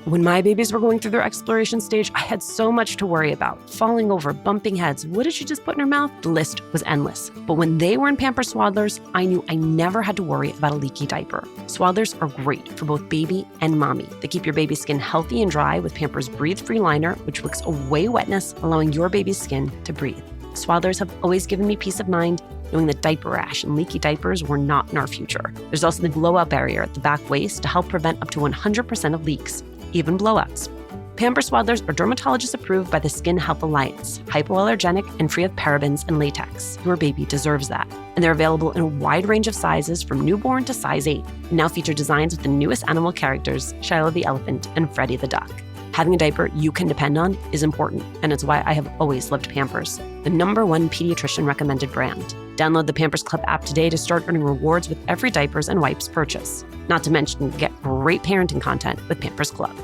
When my babies were going through their exploration stage, I had so much to worry about. Falling over, bumping heads. What did she just put in her mouth? The list was endless. But when they were in Pampers Swaddlers, I knew I never had to worry about a leaky diaper. Swaddlers are great for both baby and mommy. They keep your baby's skin healthy and dry with Pampers Breathe-Free Liner, which wicks away wetness, allowing your baby's skin to breathe. Swaddlers have always given me peace of mind, knowing that diaper rash and leaky diapers were not in our future. There's also the blowout barrier at the back waist to help prevent up to 100% of leaks, even blowouts. Pampers Swaddlers are dermatologist approved by the Skin Health Alliance, hypoallergenic and free of parabens and latex. Your baby deserves that. And they're available in a wide range of sizes from newborn to size 8, and now feature designs with the newest animal characters, Shiloh the elephant and Freddie the duck. Having a diaper you can depend on is important, and it's why I have always loved Pampers, the #1 pediatrician recommended brand. Download the Pampers Club app today to start earning rewards with every diapers and wipes purchase. Not to mention, get great parenting content with Pampers Club.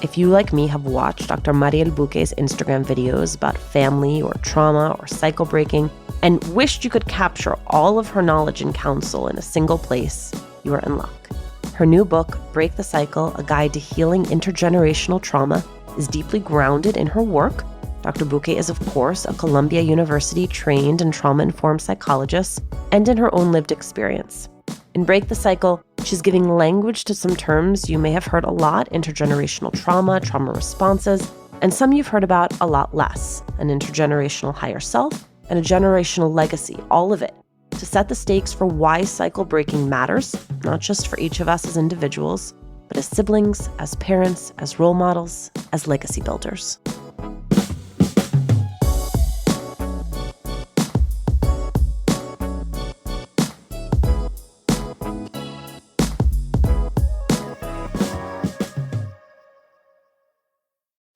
If you, like me, have watched Dr. Mariel Buqué's Instagram videos about family or trauma or cycle breaking and wished you could capture all of her knowledge and counsel in a single place, you are in luck. Her new book, Break the Cycle, A Guide to Healing Intergenerational Trauma, is deeply grounded in her work. Dr. Buqué is, of course, a Columbia University-trained and trauma-informed psychologist, and in her own lived experience. In Break the Cycle, she's giving language to some terms you may have heard a lot: intergenerational trauma, trauma responses, and some you've heard about a lot less: an intergenerational higher self and a generational legacy, all of it, to set the stakes for why cycle breaking matters, not just for each of us as individuals, but as siblings, as parents, as role models, as legacy builders.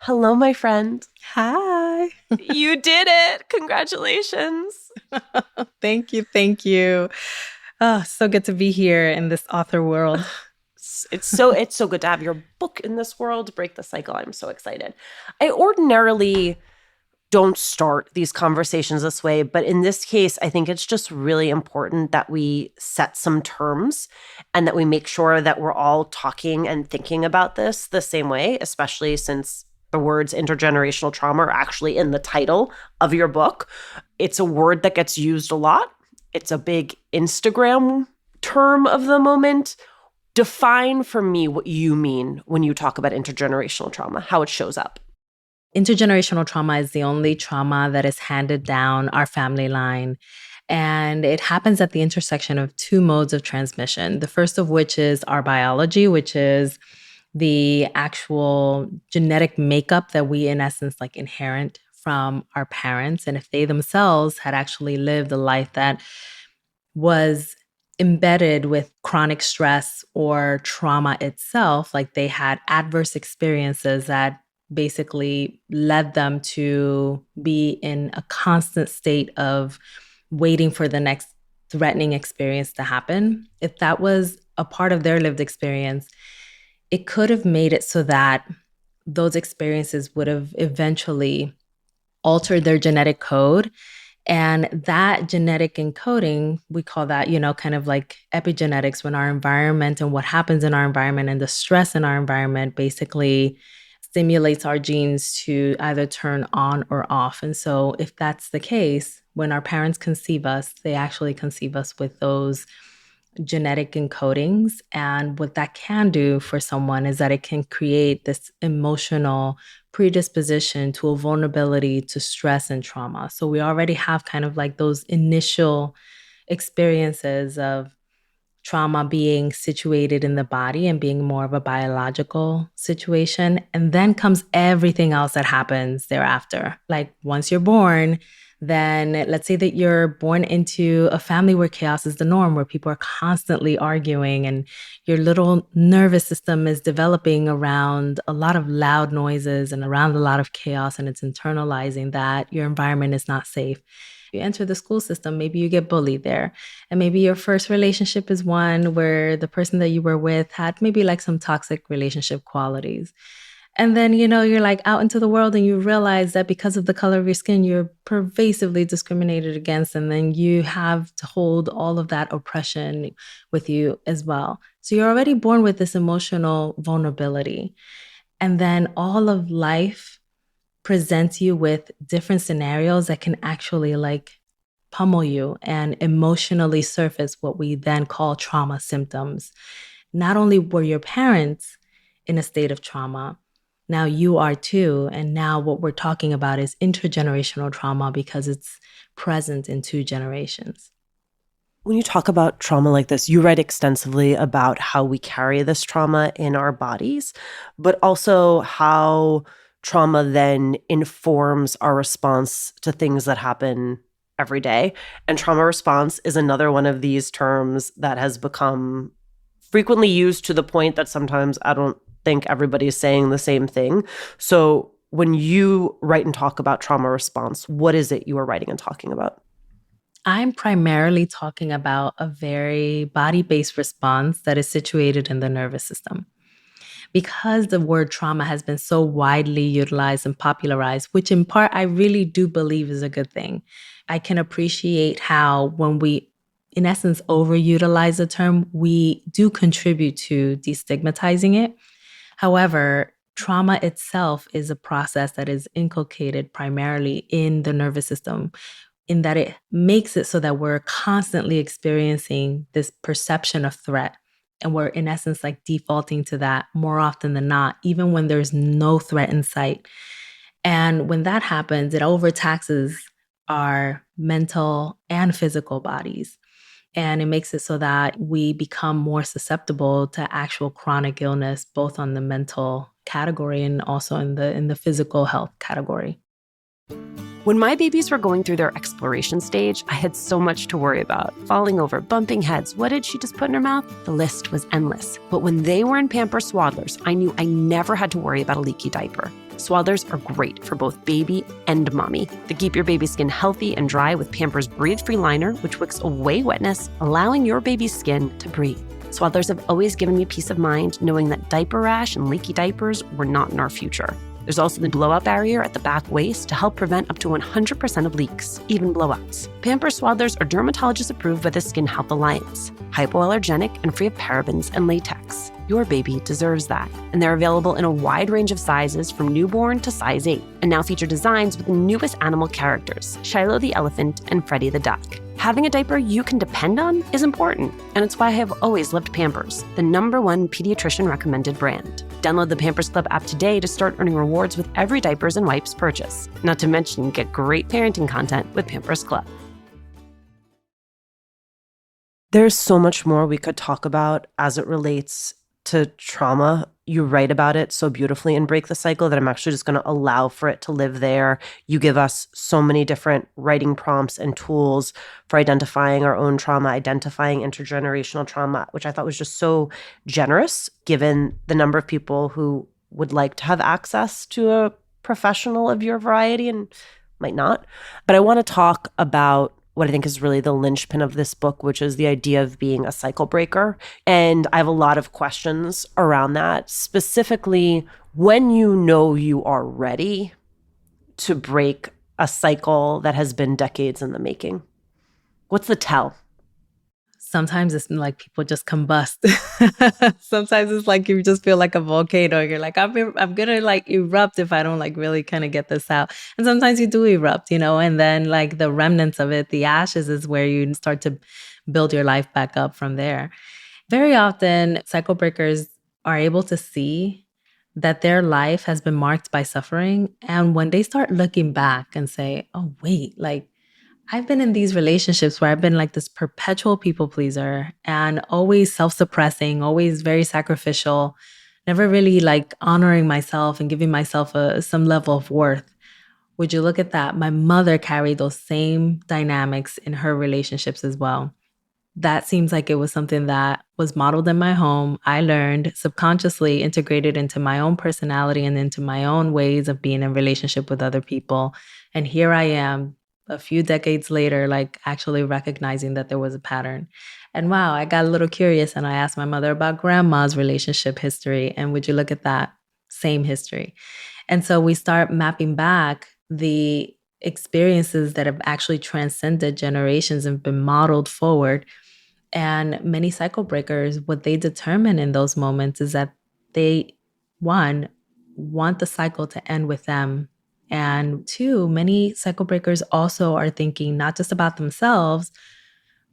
Hello, my friend. Hi. You did it. Congratulations. Thank you. Oh, so good to be here in this author world. It's so good to have your book in this world, Break the Cycle. I'm so excited. I ordinarily don't start these conversations this way, but in this case, I think it's just really important that we set some terms and that we make sure that we're all talking and thinking about this the same way, especially since the words intergenerational trauma are actually in the title of your book. It's a word that gets used a lot. It's a big Instagram term of the moment. Define for me what you mean when you talk about intergenerational trauma, how it shows up. Intergenerational trauma is the only trauma that is handed down our family line. And it happens at the intersection of two modes of transmission. The first of which is our biology, which is the actual genetic makeup that we, in essence, inherit from our parents. And if they themselves had actually lived a life that was embedded with chronic stress or trauma itself, like they had adverse experiences that basically led them to be in a constant state of waiting for the next threatening experience to happen. If that was a part of their lived experience, it could have made it so that those experiences would have eventually altered their genetic code. And that genetic encoding, we call that, kind of like epigenetics, when our environment and what happens in our environment and the stress in our environment basically stimulates our genes to either turn on or off. And so if that's the case, when our parents conceive us, they actually conceive us with those genetic encodings. And what that can do for someone is that it can create this emotional predisposition to a vulnerability to stress and trauma. So we already have kind of like those initial experiences of trauma being situated in the body and being more of a biological situation. And then comes everything else that happens thereafter. Like once you're born, then let's say that you're born into a family where chaos is the norm, where people are constantly arguing and your little nervous system is developing around a lot of loud noises and around a lot of chaos, and it's internalizing that your environment is not safe. You enter the school system, maybe you get bullied there. And maybe your first relationship is one where the person that you were with had maybe like some toxic relationship qualities. And then, you're like out into the world and you realize that because of the color of your skin, you're pervasively discriminated against. And then you have to hold all of that oppression with you as well. So you're already born with this emotional vulnerability. And then all of life presents you with different scenarios that can actually like pummel you and emotionally surface what we then call trauma symptoms. Not only were your parents in a state of trauma, now you are too. And now what we're talking about is intergenerational trauma because it's present in two generations. When you talk about trauma like this, you write extensively about how we carry this trauma in our bodies, but also how trauma then informs our response to things that happen every day. And trauma response is another one of these terms that has become frequently used to the point that sometimes I don't think everybody's saying the same thing. So when you write and talk about trauma response, what is it you are writing and talking about? I'm primarily talking about a very body-based response that is situated in the nervous system. Because the word trauma has been so widely utilized and popularized, which in part I really do believe is a good thing, I can appreciate how when we, in essence, overutilize the term, we do contribute to destigmatizing it. However, trauma itself is a process that is inculcated primarily in the nervous system, in that it makes it so that we're constantly experiencing this perception of threat. And we're, in essence, like defaulting to that more often than not, even when there's no threat in sight. And when that happens, it overtaxes our mental and physical bodies. And it makes it so that we become more susceptible to actual chronic illness, both on the mental category and also in the physical health category. When my babies were going through their exploration stage, I had so much to worry about. Falling over, bumping heads, what did she just put in her mouth? The list was endless. But when they were in Pampers Swaddlers, I knew I never had to worry about a leaky diaper. Swaddlers are great for both baby and mommy. They keep your baby's skin healthy and dry with Pampers Breathe-Free Liner, which wicks away wetness, allowing your baby's skin to breathe. Swaddlers have always given me peace of mind knowing that diaper rash and leaky diapers were not in our future. There's also the blowout barrier at the back waist to help prevent up to 100% of leaks, even blowouts. Pampers Swaddlers are dermatologist approved by the Skin Health Alliance, hypoallergenic and free of parabens and latex. Your baby deserves that. And they're available in a wide range of sizes from newborn to size 8, and now feature designs with the newest animal characters, Shiloh the elephant and Freddie the duck. Having a diaper you can depend on is important, and it's why I have always loved Pampers, the #1 pediatrician recommended brand. Download the Pampers Club app today to start earning rewards with every diapers and wipes purchase. Not to mention, get great parenting content with Pampers Club. There's so much more we could talk about as it relates to trauma. You write about it so beautifully in Break the Cycle that I'm actually just going to allow for it to live there. You give us so many different writing prompts and tools for identifying our own trauma, identifying intergenerational trauma, which I thought was just so generous given the number of people who would like to have access to a professional of your variety and might not. But I want to talk about what I think is really the linchpin of this book, which is the idea of being a cycle breaker. And I have a lot of questions around that, specifically when you know you are ready to break a cycle that has been decades in the making. What's the tell? Sometimes it's like people just combust. Sometimes it's like you just feel like a volcano. You're like, I'm gonna like erupt if I don't like really kind of get this out. And sometimes you do erupt, and then like the remnants of it, the ashes is where you start to build your life back up from there. Very often, cycle breakers are able to see that their life has been marked by suffering. And when they start looking back and say, oh, wait, like, I've been in these relationships where I've been like this perpetual people pleaser and always self-suppressing, always very sacrificial, never really like honoring myself and giving myself some level of worth. Would you look at that? My mother carried those same dynamics in her relationships as well. That seems like it was something that was modeled in my home. I learned subconsciously, integrated into my own personality and into my own ways of being in relationship with other people. And here I am, a few decades later, like actually recognizing that there was a pattern. And wow, I got a little curious and I asked my mother about grandma's relationship history. And would you look at that same history? And so we start mapping back the experiences that have actually transcended generations and been modeled forward. And many cycle breakers, what they determine in those moments is that they, one, want the cycle to end with them. And two, many cycle breakers also are thinking not just about themselves,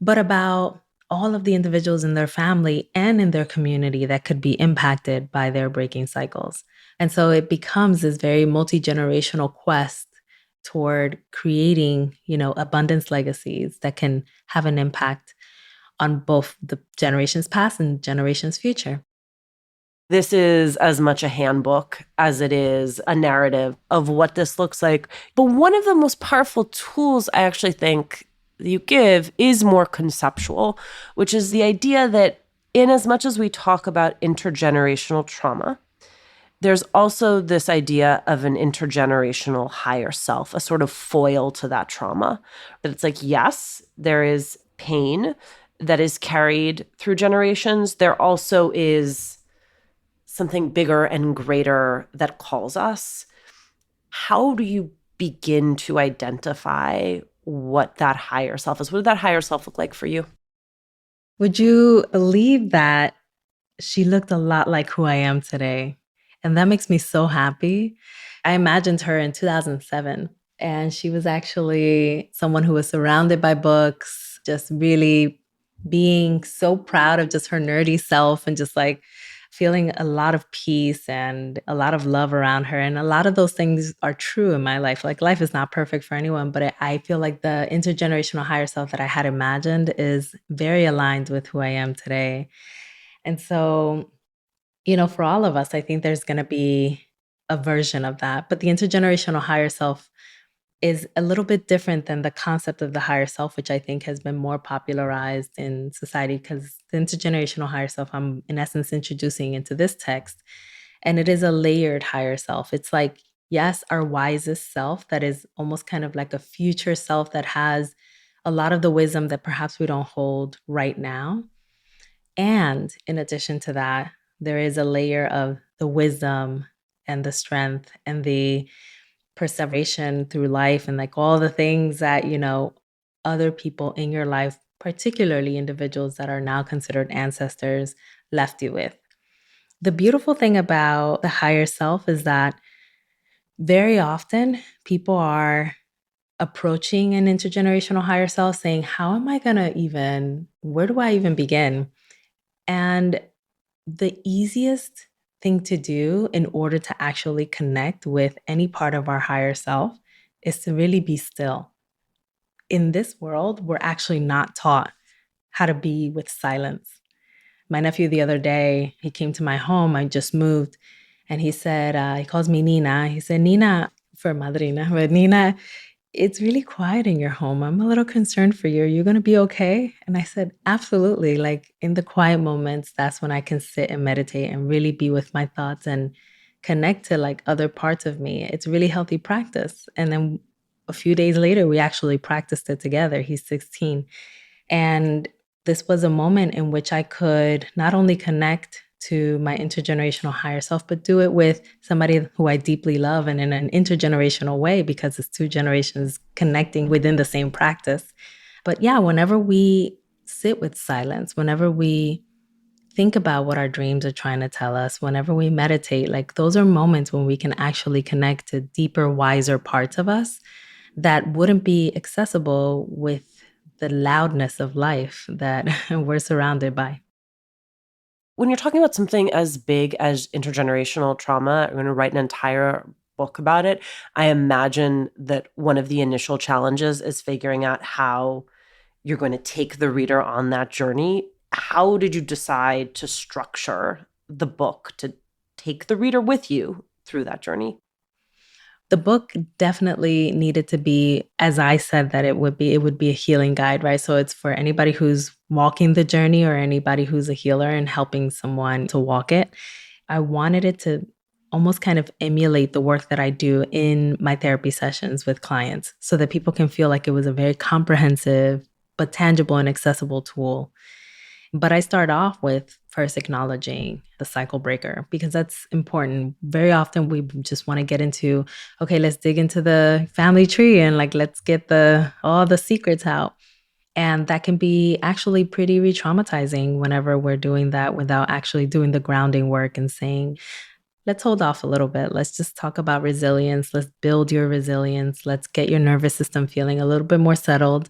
but about all of the individuals in their family and in their community that could be impacted by their breaking cycles. And so it becomes this very multi-generational quest toward creating, abundance legacies that can have an impact on both the generations past and generations future. This is as much a handbook as it is a narrative of what this looks like. But one of the most powerful tools I actually think you give is more conceptual, which is the idea that in as much as we talk about intergenerational trauma, there's also this idea of an intergenerational higher self, a sort of foil to that trauma. That it's like, yes, there is pain that is carried through generations. There also is something bigger and greater that calls us. How do you begin to identify what that higher self is? What did that higher self look like for you? Would you believe that she looked a lot like who I am today? And that makes me so happy. I imagined her in 2007, and she was actually someone who was surrounded by books, just really being so proud of just her nerdy self and just like feeling a lot of peace and a lot of love around her. And a lot of those things are true in my life. Like life is not perfect for anyone, but I feel like the intergenerational higher self that I had imagined is very aligned with who I am today. And so, for all of us, I think there's going to be a version of that. But the intergenerational higher self is a little bit different than the concept of the higher self, which I think has been more popularized in society, because the intergenerational higher self I'm in essence introducing into this text. And it is a layered higher self. It's like, yes, our wisest self that is almost kind of like a future self that has a lot of the wisdom that perhaps we don't hold right now. And in addition to that, there is a layer of the wisdom and the strength and the perseveration through life and like all the things that, other people in your life, particularly individuals that are now considered ancestors, left you with. The beautiful thing about the higher self is that very often people are approaching an intergenerational higher self saying, how am I going to where do I even begin? And the easiest thing to do in order to actually connect with any part of our higher self is to really be still. In this world, we're actually not taught how to be with silence. My nephew the other day, he came to my home. I just moved. And he said, he calls me Nina. He said, Nina, for madrina, but Nina, it's really quiet in your home. I'm a little concerned for you. Are you going to be okay? And I said, absolutely. Like in the quiet moments, that's when I can sit and meditate and really be with my thoughts and connect to like other parts of me. It's really healthy practice. And then a few days later, we actually practiced it together. He's 16. And this was a moment in which I could not only connect to my intergenerational higher self, but do it with somebody who I deeply love and in an intergenerational way, because it's two generations connecting within the same practice. But yeah, whenever we sit with silence, whenever we think about what our dreams are trying to tell us, whenever we meditate, like those are moments when we can actually connect to deeper, wiser parts of us that wouldn't be accessible with the loudness of life that we're surrounded by. When you're talking about something as big as intergenerational trauma, I'm going to write an entire book about it. I imagine that one of the initial challenges is figuring out how you're going to take the reader on that journey. How did you decide to structure the book to take the reader with you through that journey? The book definitely needed to be, as I said that it would be a healing guide, right? So it's for anybody who's walking the journey or anybody who's a healer and helping someone to walk it. I wanted it to almost kind of emulate the work that I do in my therapy sessions with clients so that people can feel like it was a very comprehensive but tangible and accessible tool. But I start off with first acknowledging the cycle breaker because that's important. Very often we just want to get into, okay, let's dig into the family tree and like let's get all the secrets out. And that can be actually pretty re-traumatizing whenever we're doing that without actually doing the grounding work and saying, let's hold off a little bit. Let's just talk about resilience. Let's build your resilience. Let's get your nervous system feeling a little bit more settled.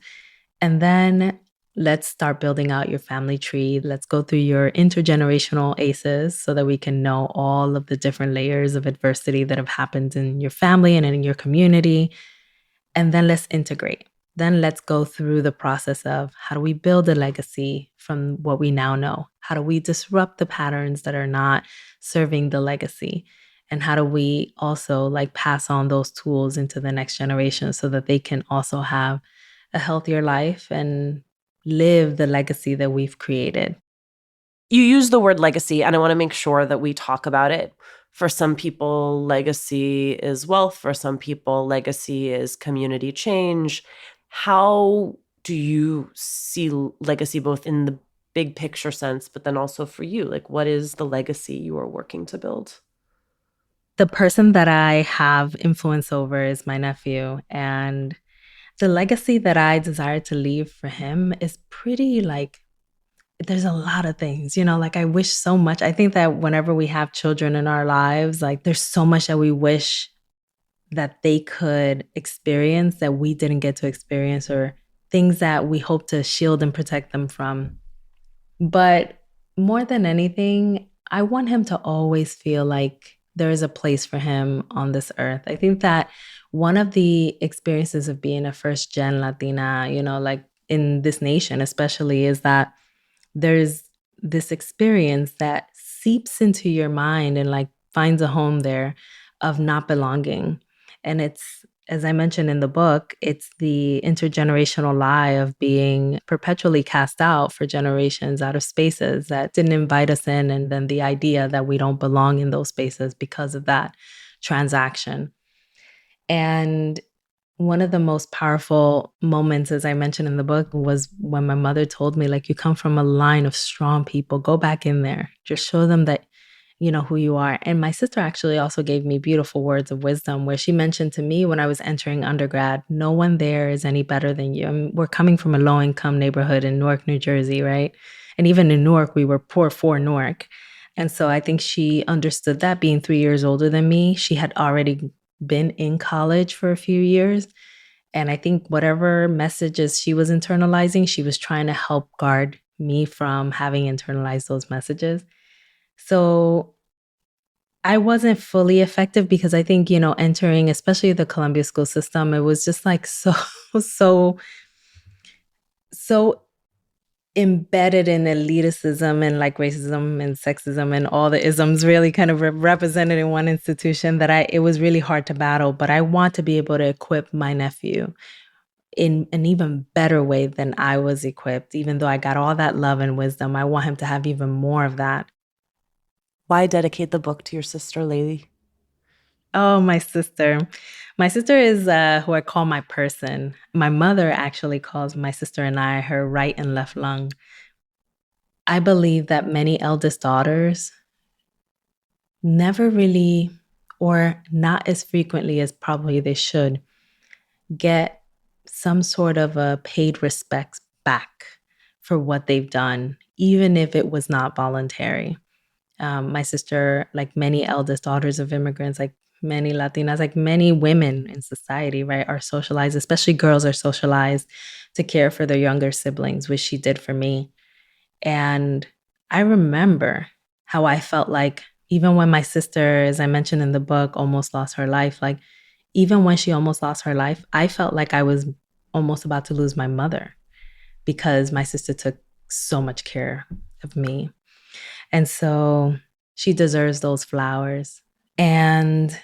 And then let's start building out your family tree. Let's go through your intergenerational ACEs so that we can know all of the different layers of adversity that have happened in your family and in your community. And then let's integrate. Then let's go through the process of how do we build a legacy from what we now know? How do we disrupt the patterns that are not serving the legacy? And how do we also like pass on those tools into the next generation so that they can also have a healthier life and live the legacy that we've created? You use the word legacy, and I want to make sure that we talk about it. For some people, legacy is wealth. For some people, legacy is community change. How do you see legacy both in the big picture sense, but then also for you? Like, what is the legacy you are working to build? The person that I have influence over is my nephew. And the legacy that I desire to leave for him is pretty like, there's a lot of things, like I wish so much. I think that whenever we have children in our lives, like there's so much that we wish that they could experience that we didn't get to experience, or things that we hope to shield and protect them from. But more than anything, I want him to always feel like there is a place for him on this earth. I think that one of the experiences of being a first gen Latina, like in this nation especially, is that there's this experience that seeps into your mind and like finds a home there of not belonging. And it's, as I mentioned in the book, it's the intergenerational lie of being perpetually cast out for generations out of spaces that didn't invite us in. And then the idea that we don't belong in those spaces because of that transaction. And one of the most powerful moments, as I mentioned in the book, was when my mother told me, like, you come from a line of strong people. Go back in there. Just show them that you know who you are. And my sister actually also gave me beautiful words of wisdom where she mentioned to me when I was entering undergrad, no one there is any better than you. I mean, we're coming from a low-income neighborhood in Newark, New Jersey, right? And even in Newark, we were poor for Newark. And so I think she understood that being 3 years older than me. She had already been in college for a few years. And I think whatever messages she was internalizing, she was trying to help guard me from having internalized those messages. So I wasn't fully effective because I think, entering, especially the Columbia school system, it was just like so embedded in elitism and like racism and sexism and all the isms really kind of represented in one institution that it was really hard to battle. But I want to be able to equip my nephew in an even better way than I was equipped. Even though I got all that love and wisdom, I want him to have even more of that. Why dedicate the book to your sister, Layli? Oh, my sister. My sister is who I call my person. My mother actually calls my sister and I her right and left lung. I believe that many eldest daughters never really, or not as frequently as probably they should, get some sort of a paid respect back for what they've done, even if it was not voluntary. My sister, like many eldest daughters of immigrants, like many Latinas, like many women in society, right, are socialized, especially girls are socialized to care for their younger siblings, which she did for me. And I remember how I felt like, even when my sister, as I mentioned in the book, almost lost her life, like even when she almost lost her life, I felt like I was almost about to lose my mother because my sister took so much care of me. And so she deserves those flowers. And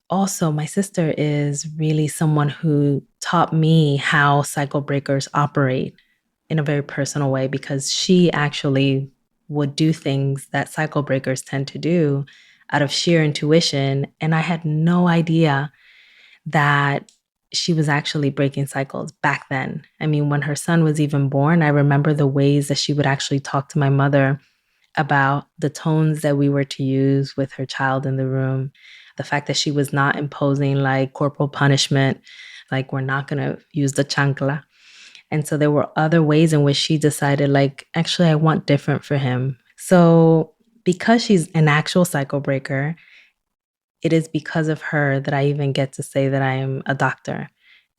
also, my sister is really someone who taught me how cycle breakers operate in a very personal way, because she actually would do things that cycle breakers tend to do out of sheer intuition. And I had no idea that she was actually breaking cycles back then. I mean, when her son was even born, I remember the ways that she would actually talk to my mother about the tones that we were to use with her child in the room, the fact that she was not imposing like corporal punishment, like we're not going to use the chancla. And so there were other ways in which she decided, like, actually, I want different for him. So because she's an actual cycle breaker, it is because of her that I even get to say that I am a doctor.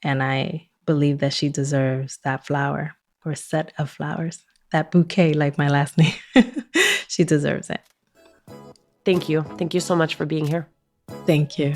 And I believe that she deserves that flower or set of flowers, that bouquet, like my last name. She deserves it. Thank you. Thank you so much for being here. Thank you.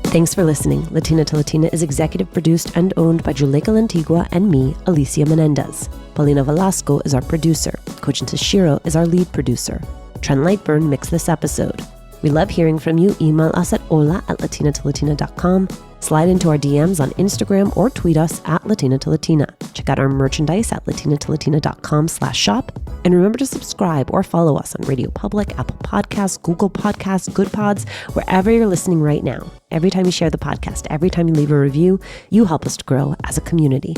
Thanks for listening. Latina to Latina is executive produced and owned by Juleka Lantigua and me, Alicia Menendez. Paulina Velasco is our producer. Cochin Tashiro is our lead producer. Trent Lightburn mixed this episode. We love hearing from you. Email us at hola@latinatolatina.com. Slide into our DMs on Instagram or tweet us at Latina to Latina. Check out our merchandise at latinatolatina.com/shop. And remember to subscribe or follow us on Radio Public, Apple Podcasts, Google Podcasts, Good Pods, wherever you're listening right now. Every time you share the podcast, every time you leave a review, you help us to grow as a community.